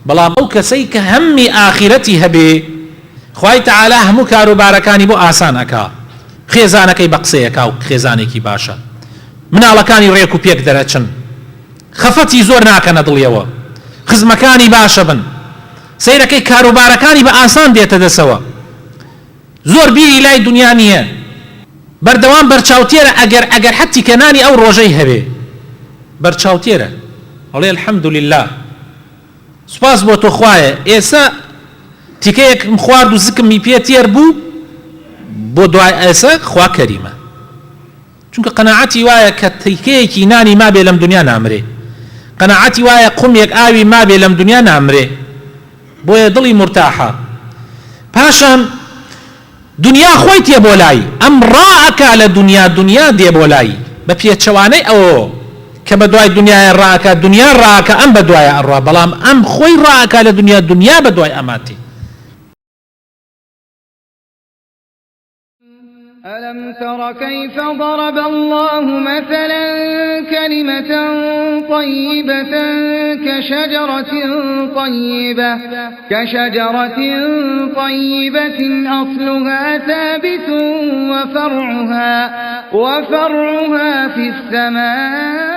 بەڵام ئەو کەسەی کە هەممی ئاخرەتی هەبێ خوای تەعالی هەموو کاروبارەکانی بۆ ئاسان ئەکا، خێزانەکەی بە قسەیەکا و خێزانێکی باشە، مناڵەکانی ڕێک و پێک دەرەچن، خەفەتی زۆر ناکەنە دڵیەوە، خزمەکانی باشە بن، سەیرەکەی کاروبارەکانی بە ئاسان دێتە دەسەوە، زۆر بیری لای دنیا نییە، بەردەوام بەرچاوتێرە. ئەگەر حەتی کەنانی ئەو ڕۆژەی هەبێ بەرچاوتێرە، ئەڵێ الحەمدولله سوپاس بۆ تۆ خوایە، ئێستا تیکەیەکم خوارد و زکمی پێ تێر بوو، بۆ دوای ئێستا خوا کەریمە. چونکە قەناعەتی وایە کە تیکەیەکی نانی مابێ لەم دنیا نامرێ، قەناعەتی وایە قومێک ئاوی مابێ لەم دنیا نامرێ، بۆیە دڵی مرتاحە. پاشان دنیا خۆی تێ بۆ لای، ئەم ڕائەکا لە دنیا دێ بۆ لای بە پێچەوانەی ئەوە کە بە دوای دنیای ڕاکە، دنیا ڕاکە ئەم بە دوای ئەڕا، بەڵام ئەم خۆی ڕاکە لە دنیا بە دوای ئەماتی. ألم تر كيف ضرب الله مثلا كلمة طيبة كشجرة طيبة أصلها ثابت وفرعها في السماء